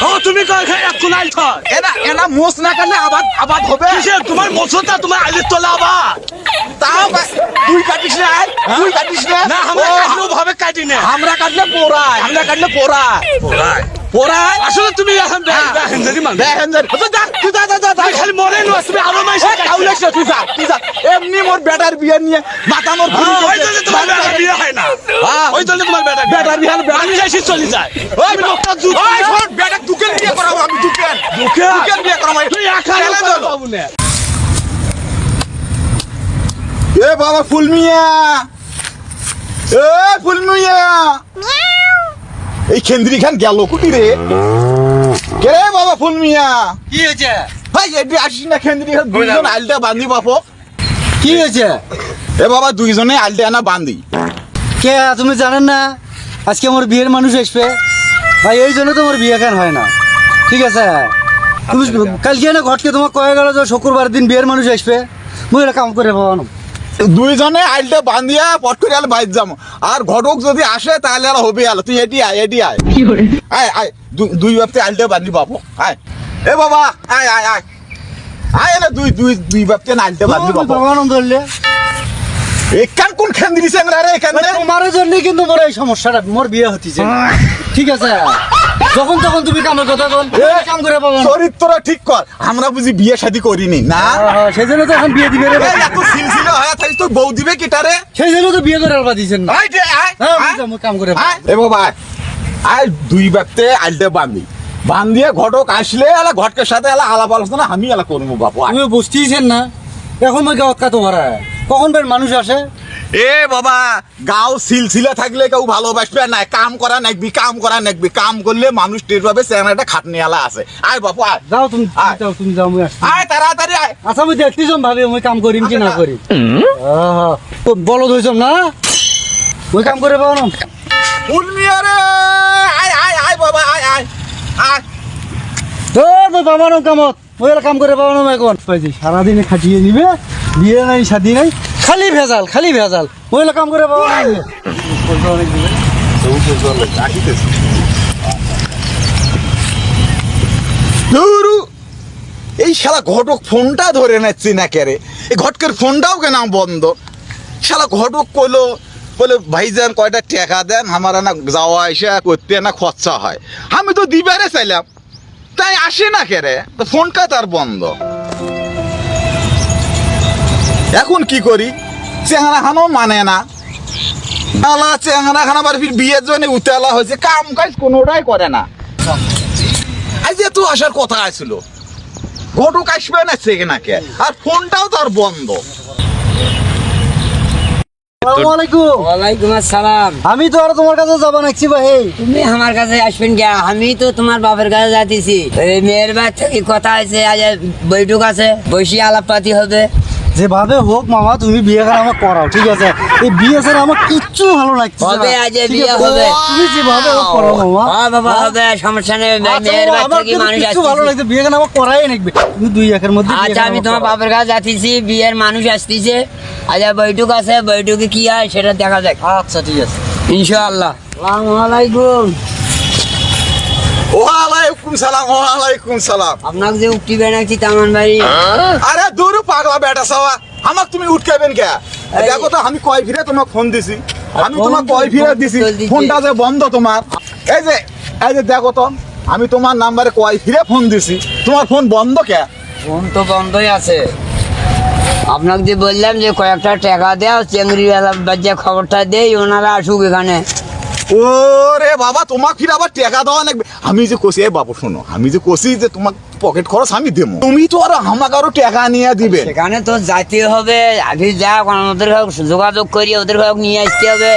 ও তুমি কয় এখন আইছ এনা এনা মোস না করলে আবাদ হবে। কিসের তোমার মসুরটা তোমার আইলের তোলা আবার তাও তুই কাটিস না তুই কাটিস না না আমরা কাটলো ভাবে কাটি না আমরা কাটলে পোড়ায় আসলে তুমি এখন হেন্দারি মান দেখেন তুই খালি মরে নো তুমি আরো মাইছে তুই যা এমনি মোর বেটার বিয়ে নিয়ে মাথা মোর ওই জন্য তোমার বেটার বিয়ে হয় না ওই জন্য তোমার বেটার বিয়ে আমি যাইছি চলে যায় ওই লোকটা জুত ওই শোন বেটা দুকেন বিয়ে করাবো আমি দুকেন বিয়ে করাবো তুই একা বাবু না এ বাবা ফুলমিয়া এই কেন্দ্রি খান গেল কুটি রে কে রে বাবা ফুলমিয়া কি হয়েছে? ভাই এডি আসিস না কেন্দ্রি খান দুইজন আলটা বান্ধি বাপো কি হয়েছে? এ বাবা দুইজনে আলটা আনা বান্ধি কে তুমি জানেন না আজকে আমার বিয়ের মানুষ আসবে ভাই, এই জন্য তো আমার বিয়ে কেন হয় না। ঠিক আছে, তুমি কালকে না ঘটকে তোমার কয়ে গেল যে শুক্রবার দিন বিয়ের মানুষ আসবে, মুই এটা কাম করে পাবো না। দুইজনে আলটা বান্ধিয়া পট করে আলো বাইর যাবো আর ঘটক যদি আসে তাহলে আর হবে আলো তুই এটি আয় আয় দুই বাপতে আলটা বান্ধি বাপো আয় এ বাবা আয় আয় আয় আয় না দুই বাপতে আলটা বান্ধি বাপো আনন্দ ধরলে এখান কোন খেন দিছে রে এখানে তোমার জন্যই কিন্তু মোর এই সমস্যাটা, মোর বিয়ে হতিছে। ঠিক আছে, যখন তখন তুমি কামের কথা বল, কাম করে পাবো না। চরিত্র ঠিক কর, আমরা বুঝি বিয়ে শাদী করিনি না সেই জন্য তো এখন বিয়ে দিবে রে। এত সিলসিলা হয়ে থাকিস তুই বউ দিবে কিটারে সেই জন্য তো বিয়ে করে আলবা দিছেন না। আয় আয় কাম করে এ বাবা আয় দুই বাপতে আলটা বান্ধি বান্ধিয়ে ঘটক আসলে আলা ঘটকের সাথে আলা আলাপ আলোচনা আমি আলা করবো বাপু তুমি বুঝতেইছেন না এখন মই গাঁত কাতো ভরা কখন বের মানুষ আসে। এ বাবা গাও সিলসিলা থাকলে কেউ ভালোবাসবে না, কাম করা নাকবি কাম করলে মানুষ টের পাবে চেহারাটা খাটনি আলা আছে। আয় বাপু আয় যাও তুমি যাও মুই আসছি। আয় তাড়াতাড়ি আয় আচ্ছা মুই দেখতেছম ভাবি মুই কাম করিম কি না করি। তো বলদ হইছম না মুই কাম করে পাবো না। উলমিয়া রে আয় আয় আয় বাবা আয় আয় আয় তোর মুই পাবো না কামত, মুই এলা কাম করে পাবো না এখন। সারাদিনে খাটিয়ে নিবে, বিয়ে নাই শাদি নাই, খালি ভেজাল মুই এলা কাম করে পাবো না। ধুরু, এই শালা ঘটক ফোনটা ধরে নিচ্ছি না কে রে, এই ঘটকের ফোনটাও কেন বন্ধ। শালা ঘটক কইলো বলে ভাইজান কয়টা টাকা দেন আমার না যাওয়া আসা করতে না খরচা হয়, আমি তো দিবারে চাইলাম তাই আসে না কে রে, তো ফোনটা তার বন্ধ। এখন কি করি, চেহারা খানো মানে না আলা চেহারা খানা আবার বিয়ের জন্য উতেলা হয়েছে, কাম কাজ কোনোটাই করে না। আজ এত আসার কথা আছিল, ঘটক আসবে না সেখানে আর ফোনটাও তার বন্ধ। ওয়ালাইকুম আসসালাম। আমি তো আর তোমার কাছে যাবো নাকছি ভাই। তুমি আমার কাছে আসবেন কে? আমি তো তোমার বাপের কাছে যাইতেছি। এই মেয়ের বাচ্চা কি কথা আছে, আজ বৈঠক আছে, বসি আলাপপাতি হবে। যেভাবে হোক মামা তুমি বিয়ে করে আমার করাও, ঠিক আছে? এই বিয়ে ছাড়া আমার কিচ্ছু ভালো লাগছে না। হবে, আজ ঠিক বিয়ে আছে? হবে। তুমি যেভাবে হোক করাও মামা। হ্যাঁ বাবা হবে, সমস্যা নেই। মেয়ের বাচ্চা আমার কি কিন্তু মানুষ কিচ্ছু ভালো আসতেছে। লাগছে, বিয়ে করে আমার করাই নাকবে। তুমি দুই একের মধ্যে বিয়ে আচ্ছা করে আমি আমার তোমার করাও। বাপের কাছে যাইতেছি, বিয়ের মানুষ আসতেছে, আজ বৈঠক আছে, বৈঠকে কি হয় সেটা দেখা যাক আচ্ছা ঠিক আছে ইনশাআল্লাহ। আসসালামু আলাইকুম। ওয়ালাইকুম সালাম। আপনাকে যে উঠি বেনাচ্ছি তামান ভাই। আরে দূর পাগলা বেটা সাওয়া, আমাক তুমি উঠকাবেন কে? দেখো তো আমি কয় ফিরে তোমাকে ফোন দিছি, আমি তোমাকে কয় ফিরে দিছি, ফোনটা যে বন্ধ তোমার। এই যে দেখো তো আমি তোমার নাম্বারে কয় ফিরে ফোন দিছি, তোমার ফোন বন্ধ কে? ফোন তো বন্ধই আছে। আপনাকে যে বললাম যে কয়েকটা টাকা দেও, চেংড়িওয়ালা বাচ্চা খবরটা দেই, ওনারা আসুক এখানে। ওরে বাবা তোমাকে ফিরে আবার টাকা দেওয়া লাগবে। আমি যে কষি, এ বাবু শোনো, আমি যে কষি যে তোমার পকেট খরচ আমি দেবো, তুমি তো আর আমাকে আরো টাকা নিয়ে দিবে। সেখানে তো যাইতে হবে, আগে যা ওদের হোক যোগাযোগ করি, ওদের হোক নিয়ে আসতে হবে,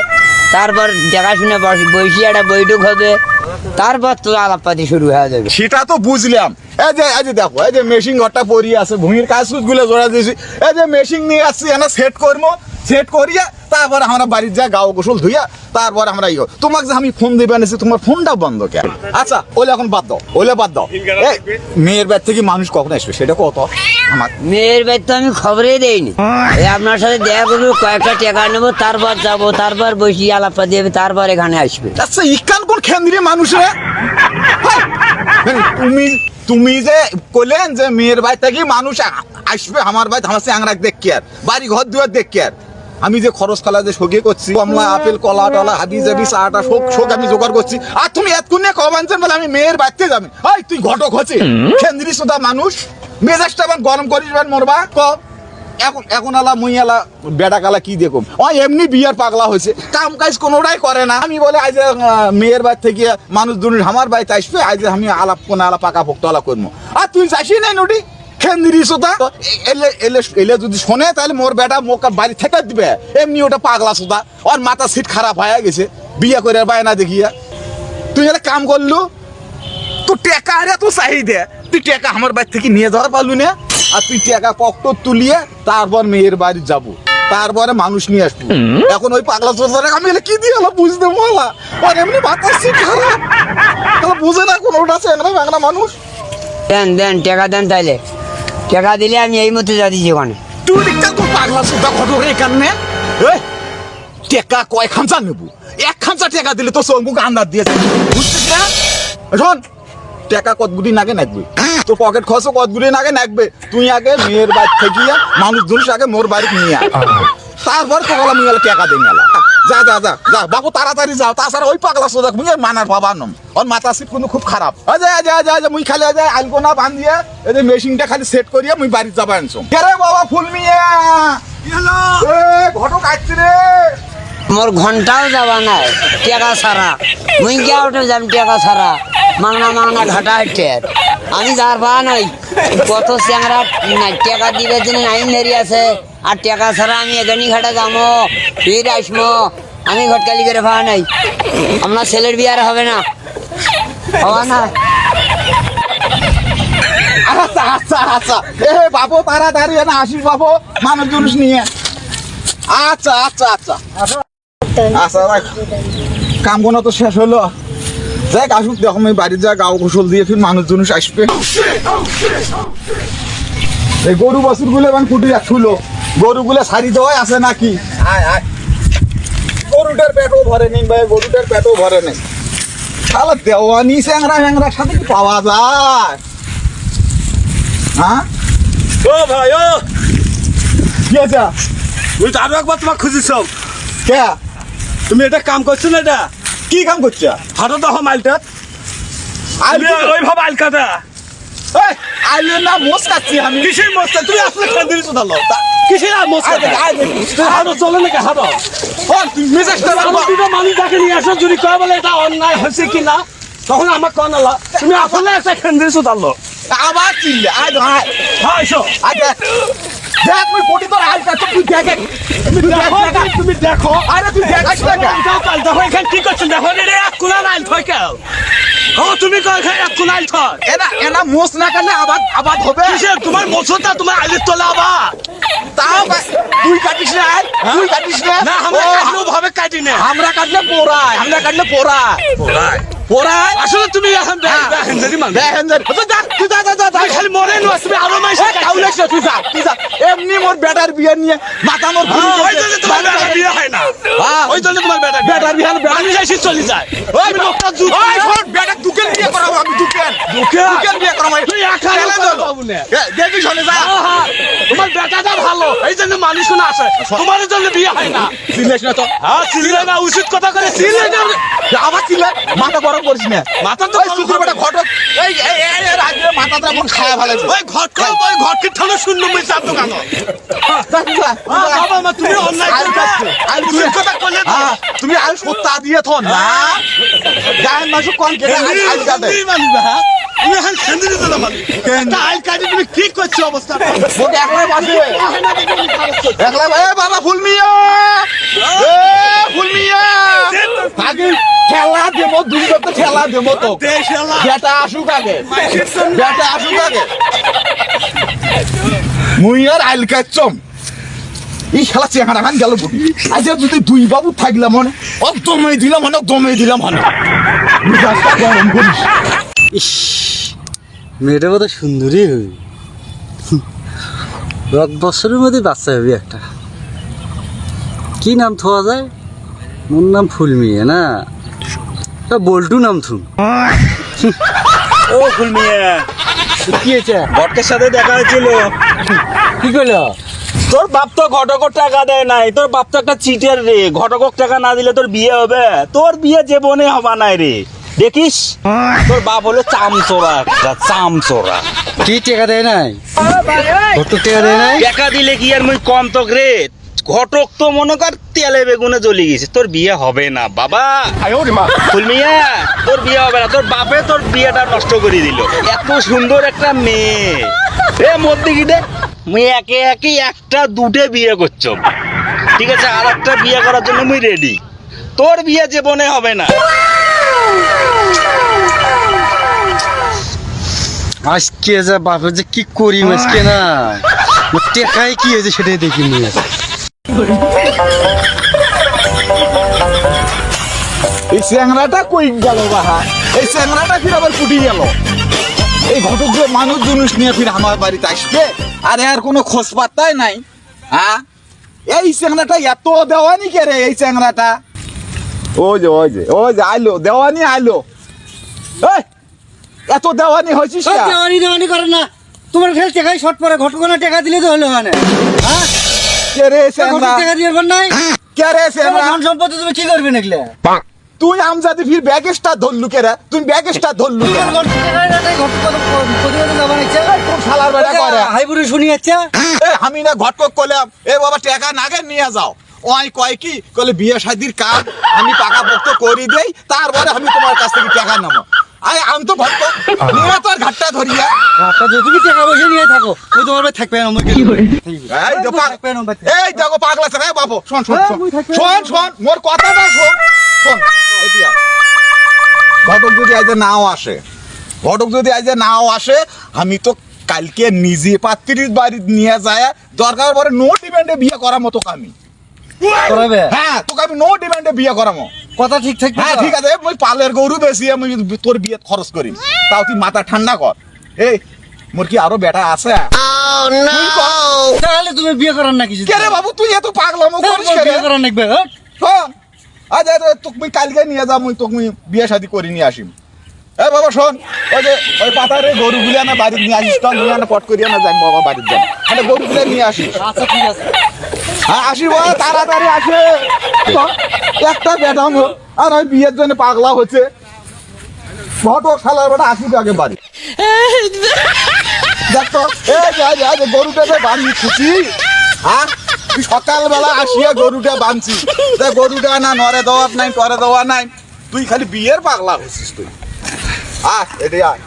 তারপর দেখাশুনে বসি একটা বৈঠক হবে, তারপর তো আলাপপাতি শুরু হয়ে যাবে। সেটা তো বুঝলাম। এই যে দেখো, এই যে মেশিন ঘরটা পরিয়ে আছে, ভূমির কাজ গুলো জোড়া দিয়েছি, এই যে মেশিন নিয়ে আসছি, সেট করবো, সেট করিয়া তারপর আমরা বাড়ির যা গাও গোসল ধুইয়া তারপর আমরা তোমাকে যে আমি ফোন দিবে আনেছি, তোমার ফোনটা বন্ধ কেন? আচ্ছা ওলে এখন বাদ দাও, এই মেয়ের বাড়ি থেকে মানুষ কখন আসবে সেটা কত? আমার মেয়ের বাড়ি তো আমি খবরই দেইনি। এই আপনার সাথে দেখা করবো, কয়েকটা টাকা নেবো, তারপর যাবো, তারপর বসি আলাপপাতি হবে, তারপর এখানে আসবে। আচ্ছা ইকান কোন কেন্দ্রীয় মানুষ রে? তুমি যে কইলেন যে মেয়ের বাড়ি থেকে মানুষ আসবে আমার বাড়ি আমার চ্যাংরা দেখকে আর বাড়ি ঘর দুয়ার দেখকে আর আমি যে খরচ খালা যে সগিয়ে করছি কমলা আপেল কলা টলা হাবি জাবি চাটা শোক আমি জোগাড় করছি আর তুমি এতক্ষণে কব আনছেন বলে আমি মেয়ের বাড়িতে যাবি ওই তুই ঘটক হচ্ছে খেন্দ্রি সোদা মানুষ মেজাজটা আমার গরম করিস মরবা কব এখন আলা মুই আলা বেটা কালা কি দেখুম ও এমনি বিয়ার পাগলা হয়েছে কাম কাজ কোনোটাই করে না আমি বলে আজ মেয়ের বাড়ি থেকে মানুষ দুনির আমার বাড়িতে আসবে আজ আমি আলাপ কোন আলা পাকা ভক্তলা করবো আর তুই চাইছি নাই নটি খেন্দিরি সোদা এলে যদি শোনে তাহলে মোর বেটা মোকা বাড়ি থেকে দিবে এমনি ওটা পাগলা সোদা ওর মাথা সিট খারাপ হয়ে গেছে বিয়ে করে বায়না দেখিয়া তুই একটা কাম করলু তো টেকা আরে তো চাহিদা তুই টেকা আমার বাড়ি থেকে নিয়ে যাওয়ার পারলু না আর তুই টাকা পকেট তুলিয়ে তারপর মেয়ের বাড়ি যাবো তারপরে মানুষ নিয়ে আসবো এখন ওই পাগলা চোদ্দা আমি কি দিয়ে হলো বুঝতে বলা আর এমনি বাতাস খারাপ তাহলে বুঝে না কোনোটা চ্যাংরা বাংলা মানুষ দেন টাকা দেন তাইলে টাকা দিলে আমি এই মতো যা দিচ্ছি ওখানে তুই দিকটা তো পাগলা চোদ্দা ঘটক এখানে টেকা কয় খামচা নেবো এক খামচা টাকা দিলে তো মুখ আন্দাজ দিয়েছে বুঝছিস না শোন টাকা কতগুলি নাগে নাকবে তোর পকেট খরচ কতগুলি নাগে নাকবে তুই আগে মেয়ের বাড়ি থেকে মানুষ জুনিস আগে মোর বাড়ি নিয়ে তারপর তোলা মুই টাকা দিন গেল যা যা যা যা বাবু তাড়াতাড়ি যাও তাছাড়া ওই পাগলা সোজা মুই মানার বাবা নম ওর মাথা সিট কিন্তু খুব খারাপ যা যা যা যা মুই খালি যা আলগোনা বান দিয়ে এই যে মেশিনটা খালি সেট করিয়া মুই বাড়ি যাবা আনছো কে বাবা ফুল মিয়া ঘটক আসছে রে মোর ঘন্টাও যাবা নাই টাকা ছাড়া মুই কে উঠে যাম টাকা ছাড়া মাংনা ঘাটা হেঁটে আমি যার পা নই কত চ্যাংরা টাকা দিবে জন্য নাইন ধরি আছে আর টাকা ছাড়া আমি এখানি ঘাটা যাবো ফির আসবো আমি ঘটকালি করে পা নাই আপনার ছেলের বিয়ার হবে না হওয়া না আচ্ছা আচ্ছা আচ্ছা এ বাবু তাড়াতাড়ি না আসিস বাবু মানুষ জুনিস নিয়ে আচ্ছা আচ্ছা আচ্ছা আচ্ছা কাম কোনো তো শেষ হলো দেখ আসুক দেখো আমি বাড়ির যা গাও গোসল দিয়ে ফির মানুষ জুনিস আসবে এই গরু বছর গুলো এবং কুটি রাখলো গরু গুলো সারি দেওয়াই আছে নাকি আয় আয় গরুটার পেটও ভরে নেই ভাই গরুটার পেটও ভরে নেই তাহলে দেওয়ানি চ্যাংরা চ্যাংরার সাথে কি পাওয়া যায় হ্যাঁ ও ভাই ও কি আছে তুই তো আরো একবার তোমার খুঁজিস কে তুমি এটা কাম করছো না এটা কি কাম করছে হাঁটো দেখো মাইলটা ওইভাবে আইল কাটা আইলে না মোস কাটছি আমি কিসের মস্তা তুমি আসলে খেন্দিরি চোদালো কিসের আর মস্তা হাঁটো চলে নাকি হাঁটো তুই মেজাজটা দুটো মানুষ তাকে নিয়ে আসো যদি কয় বলে এটা অন্যায় হয়েছে কিনা তখন আমার কন আলা তুমি আসলে একটা খেন্দিরি চোদালো আবার চিল্লে আয় আয় হ্যাঁ এসো আয় দেখ দেখ তুই কোটি তোর আইল কাটছ তুই দেখ তুমি দেখো আরে তুই দেখ আসলে দেখো এখানে কি করছো দেখো রে এক কোনা আইল থয় কেউ ও তুমি কয় এক কোনা আইল থয় এনা মোস না কাটলে আবার হবে কিসের তোমার মোছটা তোমার আইলের তোলা আবার তাও তুই কাটিস না তুই কাটিস না আমরা কাটলেও ভাবে কাটি না আমরা কাটলে পোড়ায় পোড়ায় আসলে তুমি এখন দেখেন মানে দেখেন তুই যা খালি মরে নো তুমি আরো মাইছে তুই যা এমনি মোর বেটার বিয়ে নিয়ে মাথা মোর ওই জন্য তোমার বেটা বিয়ে হয় না ওই জন্য তোমার বেটা বেটার বিয়ে হলে আমি যাইছি চলে যায় ওই লোকটা জুত ওই শোন বেটা দুকেন বিয়ে করাবো আমি দুকেন বিয়ে করাবো তুই একা বাবু না দেখি শোনে যা তোমার বেটাটা ভালো এই জন্য মানুষ না আসে তোমার জন্য বিয়ে হয় না চিল্লেস না তো হ্যাঁ চিল্লে না উচিত কথা করে চিল্লে না আবার চিল্লে মাথা গরম করিস না মাথা তো বেটা ঘটক এই রাজে মাথাটা মন খায়া ভালো ওই ঘটকে ঠানো শূন্য মই চাপ দোকান বাবা মা তুমি অন্যায় করবে উচিত কথা করলে তুমি আল সত্তা দিয়ে থন না গায়ের মাসু কোন কে আইল কাটে তুমি এখন খেন্দিরে চলে ভালো আইল কাটি তুমি কি করছো অবস্থা ওকে একলাই বাসে একলাই ভাই বাবা ফুলমিয়া ফুলমিয়া আগে খেলা দেবো দুই তো খেলা দেবো তো বেটা আসুক আগে মুই আর আইল কাটছম এই খেলা চেহারা খান গেল বুটি আজ যদি দুই বাবু থাকলাম মনে দমে দিলাম গরম করিস ইস মেয়েটা কত সুন্দরী হবি 1 বছরের মধ্যে বাচ্চা হবি একটা কি নাম থোয়া যায় মোর নাম ফুলমিয়ে না বল্টু নাম থুম ও ফুলমিয়া, কি হয়েছে? ঘটকের সাথে দেখা হয়েছিল। কি করলো? তোর বাপ তো ঘটকের টাকা দেয় নাই, তোর বাপ তো একটা চিটের রে। ঘটকক টাকা না দিলে তোর বিয়ে হবে? তোর বিয়ে জীবনে হবা নাই রে। দেখিস তোর বাপ হলো চামচোরা, একটা চামচোরা। কি টাকা দেয় নাই? ঘটক টাকা দেয় নাই? টাকা দিলে কি আর মুই কম তো রে? ঘটক তো মনে কর তেলে বেগুনে জ্বলে গেছে, তোর বিয়ে হবে না বাবা। ফুলমিয়া, তোর বিয়ে হবে না। তোর বাপে তোর বিয়েটা নষ্ট করে দিল। এত সুন্দর একটা মেয়ে, এ মধ্যে কি দে মুই একে একে একটা দুটে বিয়ে করছো, ঠিক আছে? আর একটা বিয়ে করার জন্য মুই রেডি। তোর বিয়ে জীবনে হবে না। আজকে যে বাপের যে কি করি আজকে না, টেকায় কি হয়েছে সেটাই দেখি নিয়ে। এই চ্যাংরাটা কই গেল বাহা? এই চ্যাংরাটা ফির আবার ফুটি গেল। এই ঘটক যে মানুষ জুনুস নিয়ে ফির আমার বাড়িতে আসবে, আর এর কোনো খোঁজ পাত্তাই নাই। হ্যাঁ, এই চ্যাংরাটা এত দেওয়ানি কে রে? এই চ্যাংরাটা ওই যে আইলো, দেওয়ানি আইলো। এই এত দেওয়ানি হয়েছিস না? দেওয়ানি করে না, তোমার খেলে টেকাই শর্ট পরে ঘটকনা টাকা দিলে তো হলো মানে। হ্যাঁ, কে রে চ্যাংরা? টাকা দিয়ে নাই, কে রে চ্যাংরা? ধন সম্পত্তি তুমি কি করবে নাকলে? তুই আমজাদি ফির ব্যাগেসটা ধরলু কে রে? তুই ব্যাগেসটা ধরলু কে? তোর শালার বেটা করে। হাইপুরে শুনি যাচ্ছে। এ আমি না ঘটক করলাম, এ বাবা টাকা নাগে নিয়ে যাও। ওই কয় কি কলে বিয়ে শাদির কাজ আমি টাকা পক্ত করি দেই, তারপরে আমি তোমার কাছ থেকে টাকা নেবো। আরে আমি তো ভক্ত নিয়ে তোর ঘাটটা ধরিয়া। তুমি টাকা পয়সা নিয়ে থাকো, ওই তোমার ভাই থাকবে না। এই দেখো পাগলা রে বাবু, শোন শোন শোন শোন মোর কথাটা শোন শোন। এতিয়া ঘটক যদি আজ নাও আসে, আমি তো কালকে নিজে পাত্রীর বাড়ি নিয়ে যায়, দরকার পরে নো ডিমান্ডে বিয়ে করার মতো আমি করাবে। হ্যাঁ, তোকে আমি নো ডিমান্ডে বিয়ে করামো। কথা ঠিক থাকবে। হ্যাঁ ঠিক আছে, মুই পালের গরু বেশি আমি তোর বিয়ে খরচ করি, তাও তুই মাথা ঠান্ডা কর। এই মোর কি আরো বেটা আছে? তাহলে তুমি বিয়ে করার না কিছু? কে রে বাবু তুই এত পাগলামো করিস কে রে? বিয়ে করার নাকবে। শোন, আজ তোকে কালকে নিয়ে যা, মুই তোকে বিয়ে শাদি করে নিয়ে আসিম। এ বাবা শোন, ওই যে ওই পাতারে গরু গুলিয়া না বাড়ি নিয়ে আসিস, তো নিয়ে না পট করিয়া না যাই বাবা বাড়ির যান, মানে গরু গুলিয়া নিয়ে আসিস। আচ্ছা ঠিক আছে। হ্যাঁ আসিব, তাড়াতাড়ি আসে। একটা বেটা মোর, আর ওই বিয়ের জন্য পাগলা হচ্ছে। ঘটক শালার বেটা আসিবে আগে বাড়ি। দেখতো এই যে গরুটাকে বাঁধি খুশি। হ্যাঁ, তুই সকালবেলা আসিয়া গরুটা বাঁধছি, গরুটা না নরে দেওয়ার নাই, করে দেওয়া নাই, তুই খালি বিয়ের পাগলা হচ্ছিস তুই। এটাই আয়।